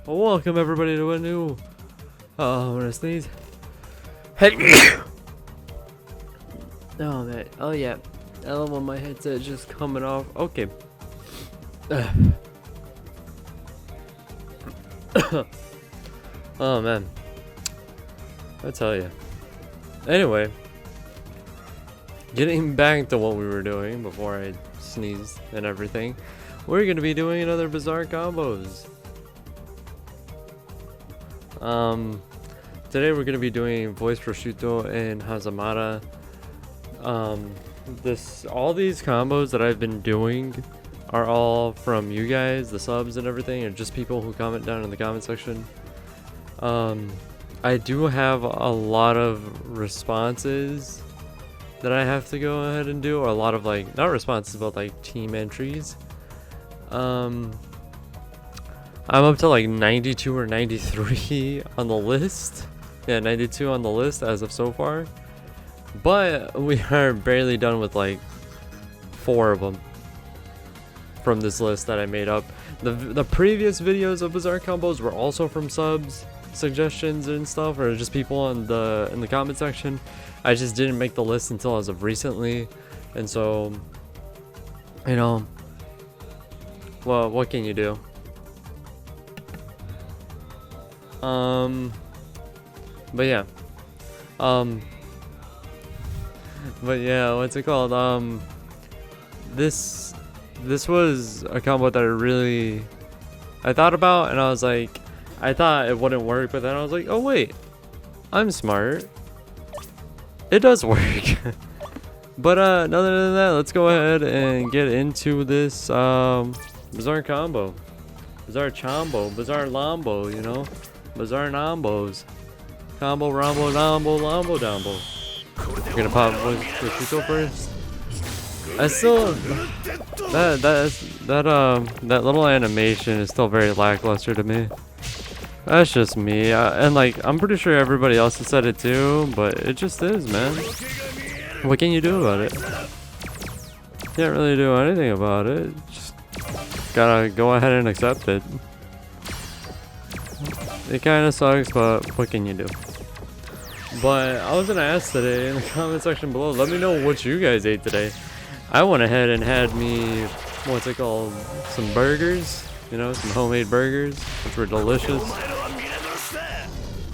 Welcome everybody to a new I'm gonna sneeze. Oh man, oh yeah, I love when my headset just coming off. Okay. Oh man, I tell you. Anyway, getting back to what we were doing before I sneezed and everything, we're gonna be doing another bizarre combos. Today we're gonna be doing voice prosciutto and Hazamada. All these combos that I've been doing are all from you guys, the subs and everything, and just people who comment down in the comment section. I do have a lot of responses that I have to go ahead and do, or a lot of like, not responses, but like team entries. I'm up to like 92 or 93 on the list. Yeah, 92 on the list as of so far. But we are barely done with like 4 of them from this list that I made up. The previous videos of bizarre combos were also from subs, suggestions and stuff, or just people in the comment section. I just didn't make the list until as of recently, and so, you know, well, what can you do? But yeah, what's it called? This was a combo that I thought about, and I was like, I thought it wouldn't work, but then I was like, oh wait, I'm smart. It does work. But other than that, let's go ahead and get into this bizarre combo, bizarre chombo, bizarre lombo, you know, bizarre nombos, combo rombo lombo lombo dombo. We're gonna pop with prosciutto first. I still that little animation is still very lackluster to me. That's just me, and like I'm pretty sure everybody else has said it too, but it just is, man. What can you do about it? Can't really do anything about it. Just gotta go ahead and accept it. It kind of sucks, but what can you do? But I was gonna ask today in the comment section below, let me know what you guys ate today. I went ahead and had me, what's it called, some burgers, you know, some homemade burgers, which were delicious.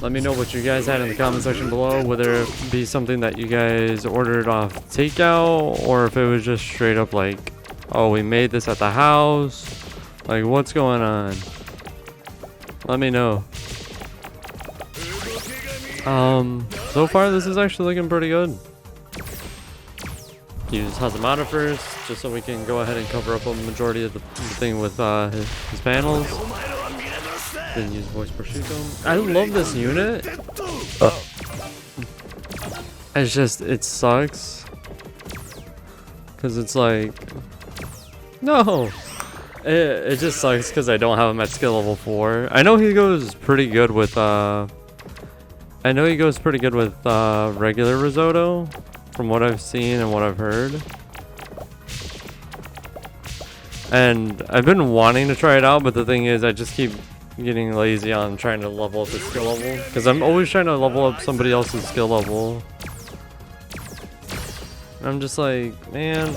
Let me know what you guys had in the comment section below, whether it be something that you guys ordered off takeout, or if it was just straight up like, oh, we made this at the house. Like, what's going on? Let me know. So far this is actually looking pretty good. Use Hazamada first, just so we can go ahead and cover up a majority of the thing with his panels. Then use voice prosciutto. I love this unit. It's just, it sucks. Cause it's like, no. It just sucks because I don't have him at skill level 4. I know he goes pretty good with regular risotto, from what I've seen and what I've heard. And I've been wanting to try it out, but the thing is, I just keep getting lazy on trying to level up his skill level, because I'm always trying to level up somebody else's skill level. And I'm just like, man,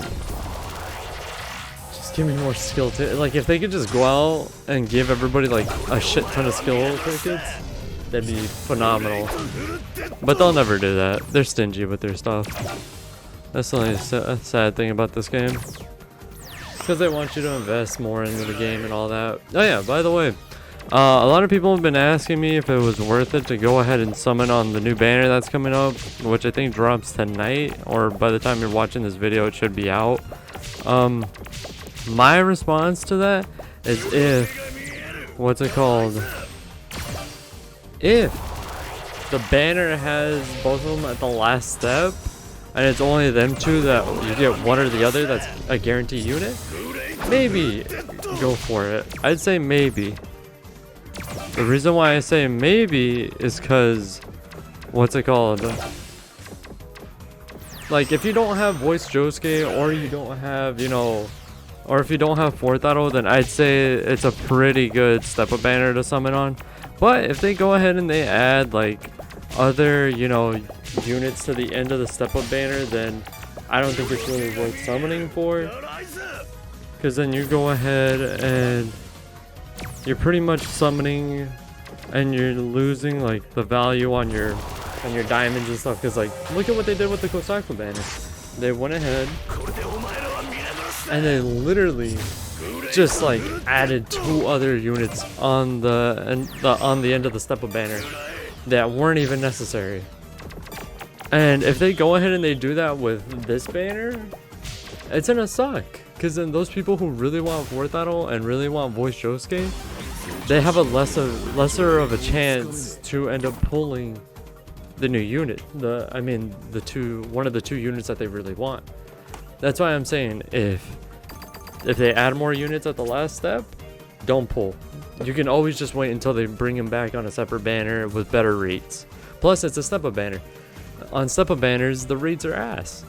just give me more skill like, if they could just go out and give everybody like a shit ton of skill tickets, that'd be phenomenal. But they'll never do that. They're stingy with their stuff. That's the only sad thing about this game. Because they want you to invest more into the game and all that. Oh yeah, by the way, a lot of people have been asking me if it was worth it to go ahead and summon on the new banner that's coming up, which I think drops tonight, or by the time you're watching this video it should be out. My response to that is what's it called? If the banner has both of them at the last step, and it's only them two that you get one or the other that's a guaranteed unit, maybe go for it. I'd say maybe. The reason why I say maybe is because, what's it called? Like, if you don't have voice Josuke, or you don't have, you know, or if you don't have 4th auto, then I'd say it's a pretty good step up banner to summon on. But if they go ahead and they add like other, you know, units to the end of the step up banner, then I don't think it's really worth summoning for, because then you go ahead and you're pretty much summoning and you're losing like the value on your diamonds and stuff. Because like, look at what they did with the Kosaku banner. They went ahead and they literally just like added 2 other units on the end of the step up banner that weren't even necessary. And if they go ahead and they do that with this banner, it's gonna suck, because then those people who really want 4th auto and really want voice Josuke, they have a lesser of a chance to end up pulling the new unit. One of the 2 units that they really want. That's why I'm saying if they add more units at the last step, don't pull. You can always just wait until they bring them back on a separate banner with better rates. Plus, it's a step up banner. On step up banners, the rates are ass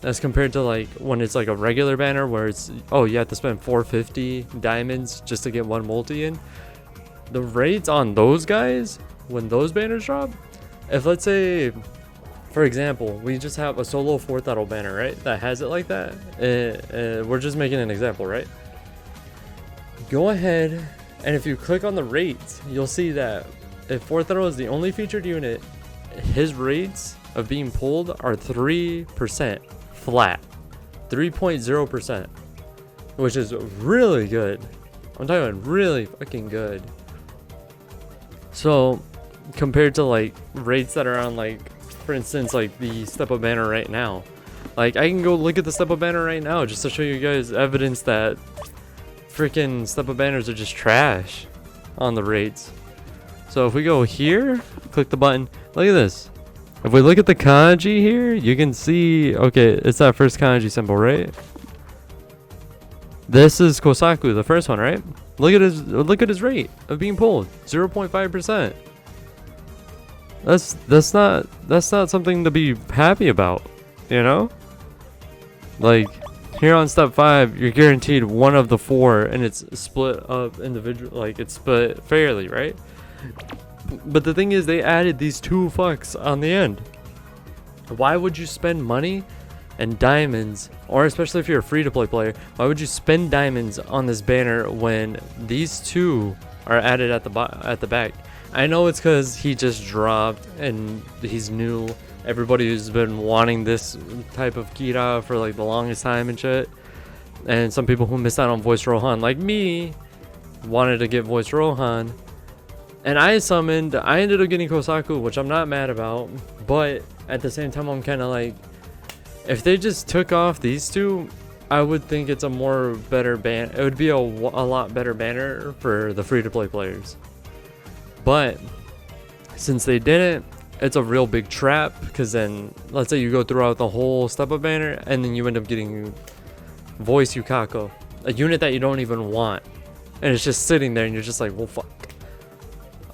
as compared to like when it's like a regular banner where it's, oh, you have to spend 450 diamonds just to get 1 multi in. The rates on those guys, when those banners drop, if let's say, for example, we just have a solo 4th auto banner, right, that has it like that, we're just making an example, right? Go ahead and if you click on the rates, you'll see that if 4th auto is the only featured unit, his rates of being pulled are 3% flat, 3.0%, which is really good. I'm talking about really fucking good. So compared to like rates that are on, like, for instance, like the step up banner right now, like I can go look at the step up banner right now just to show you guys evidence that freaking step up banners are just trash on the rates. So if we go here, click the button, look at this. If we look at the kanji here, you can see, okay, it's that first kanji symbol, right? This is Kosaku, the first one, right? Look at his rate of being pulled, 0.5%. That's not something to be happy about, you know? Like here on step 5, you're guaranteed 1 of the 4, and it's split up individual, like it's split fairly, right? But the thing is, they added these 2 fucks on the end. Why would you spend money and diamonds, or especially if you're a free-to-play player, why would you spend diamonds on this banner when these 2 are added at the back? I know it's because he just dropped and he's new. Everybody who's been wanting this type of Kira for like the longest time and shit, and some people who missed out on Voice Rohan, like me, wanted to get Voice Rohan. And I ended up getting Kosaku, which I'm not mad about, but at the same time, I'm kind of like, if they just took off these 2, I would think it's it would be a lot better banner for the free-to-play players. But since they didn't, it's a real big trap, because then, let's say you go throughout the whole step-up banner, and then you end up getting Voice Yukako, a unit that you don't even want, and it's just sitting there, and you're just like, well, fuck.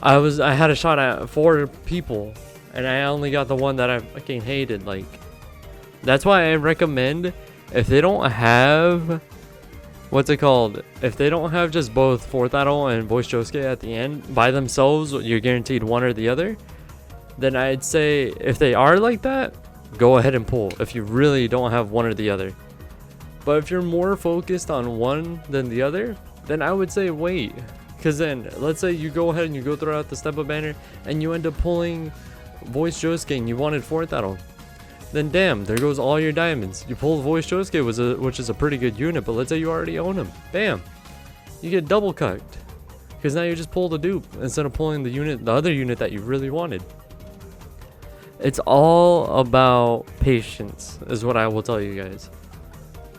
I had a shot at 4 people, and I only got the one that I fucking hated. Like, that's why I recommend, if they don't have, what's it called? If they don't have just both 4th auto and voice Josuke at the end by themselves, you're guaranteed one or the other. Then I'd say if they are like that, go ahead and pull. If you really don't have one or the other. But if you're more focused on one than the other, then I would say wait. Because then, let's say you go ahead and you go throughout the step-up banner and you end up pulling Voice Josuke and you wanted 4th auto. Then damn, there goes all your diamonds. You pulled Voice Josuke, which is a pretty good unit, but let's say you already own him. Bam! You get double cucked. Because now you just pulled a dupe instead of pulling the other unit that you really wanted. It's all about patience, is what I will tell you guys.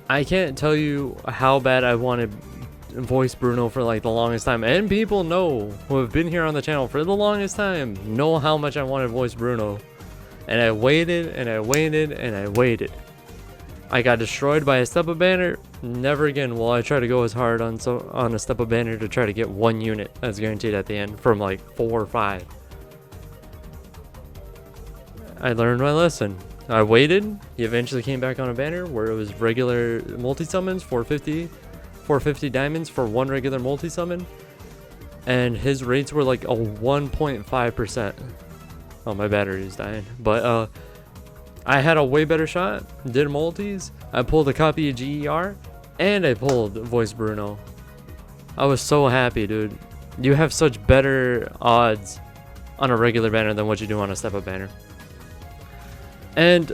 I can't tell you how bad I wanted Voice Bruno for like the longest time, and people know who have been here on the channel for the longest time know how much I wanted Voice Bruno, and I waited and I waited and I waited. I got destroyed by a step-up banner. Never again will I try to go as hard on a step-up banner to try to get 1 unit that's guaranteed at the end from like 4 or 5. I learned my lesson. I waited. He eventually came back on a banner where it was regular multi-summons, 450, 450 diamonds for one regular multi-summon. And his rates were like a 1.5%. Oh, my battery is dying. But I had a way better shot. Did multis. I pulled a copy of GER. And I pulled Voice Bruno. I was so happy, dude. You have such better odds on a regular banner than what you do on a step-up banner. And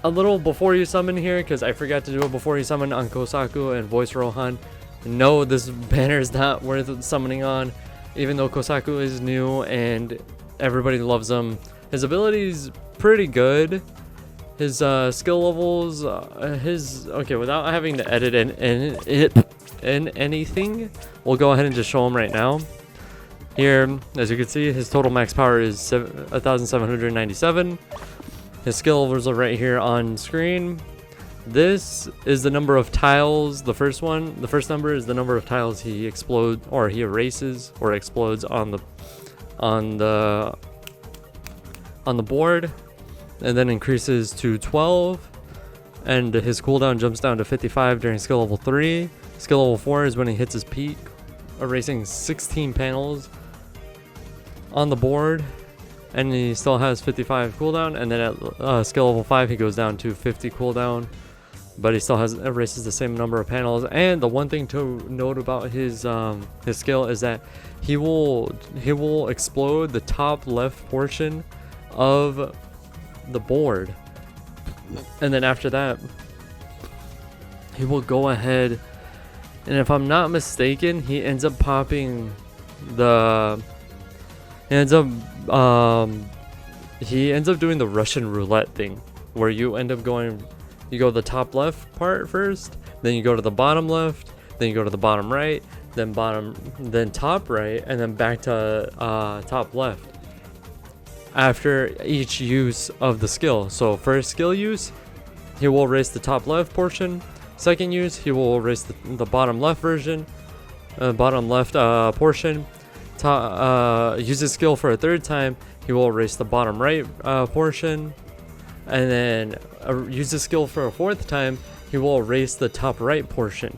a little before you summon here, because I forgot to do it before you summon on Kosaku and Voice Rohan. No, this banner is not worth summoning on, even though Kosaku is new and everybody loves him. His ability is pretty good. His skill levels, okay, without having to edit in anything, we'll go ahead and just show him right now. Here, as you can see, his total max power is 1,797. His skill levels are right here on screen. This is the number of tiles. The first number is the number of tiles he explodes or he erases or explodes on the board, and then increases to 12, and his cooldown jumps down to 55 during skill level 3. Skill level 4 is when he hits his peak, erasing 16 panels on the board, and he still has 55 cooldown. And then at skill level 5 he goes down to 50 cooldown, but he still erases the same number of panels. And the one thing to note about his skill is that he will explode the top left portion of the board, and then after that he will go ahead, and if I'm not mistaken, he ends up popping he ends up doing the Russian roulette thing, where you end up you go the top left part first, then you go to the bottom left, then you go to the bottom right, then top right, and then back to top left after each use of the skill. So first skill use, he will erase the top left portion. Second use, he will erase the bottom left portion. Use his skill for a third time, he will erase the bottom right portion, and then use his skill for a fourth time, he will erase the top right portion.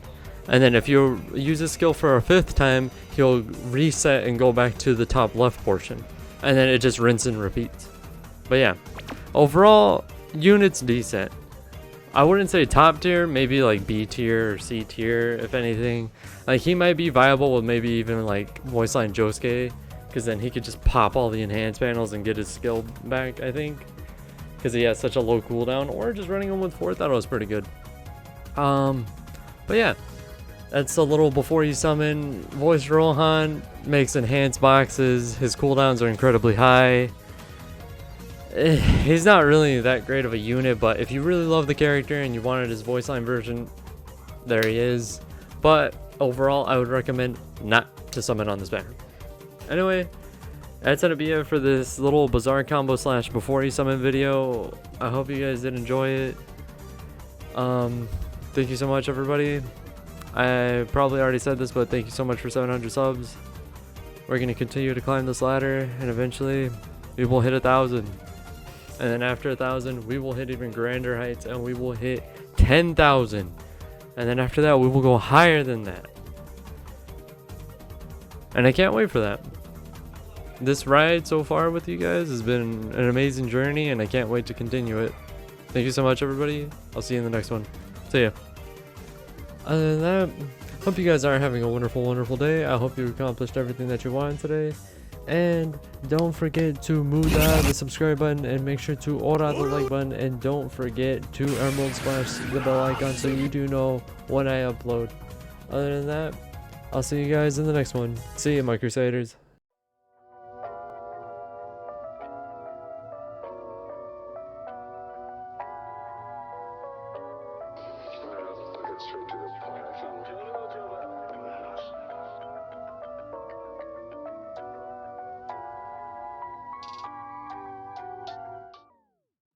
And then if you use his skill for a fifth time, he'll reset and go back to the top left portion. And then it just rinse and repeats. But yeah, overall, unit's decent. I wouldn't say top tier, maybe like B tier or C tier, if anything. Like, he might be viable with maybe even like voice line Josuke, because then he could just pop all the enhanced panels and get his skill back, I think, because he has such a low cooldown. Or just running him with 4, I thought it was pretty good. But yeah, that's a little before you summon. Voice Rohan makes enhanced boxes. His cooldowns are incredibly high. He's not really that great of a unit, but if you really love the character and you wanted his voice line version, there he is. But overall, I would recommend not to summon on this banner. Anyway, that's gonna be it for this little bizarre combo / before you summon video. I hope you guys did enjoy it. Thank you so much, everybody. I probably already said this, but thank you so much for 700 subs. We're going to continue to climb this ladder, and eventually we will hit 1,000. And then after 1,000, we will hit even grander heights, and we will hit 10,000. And then after that, we will go higher than that. And I can't wait for that. This ride so far with you guys has been an amazing journey, and I can't wait to continue it. Thank you so much, everybody. I'll see you in the next one. See ya. Other than that, hope you guys are having a wonderful, wonderful day. I hope you accomplished everything that you wanted today. And don't forget to muda the subscribe button, and make sure to ora the like button, and don't forget to emerald splash the bell icon so you do know when I upload. Other than that, I'll see you guys in the next one. See ya, my Crusaders.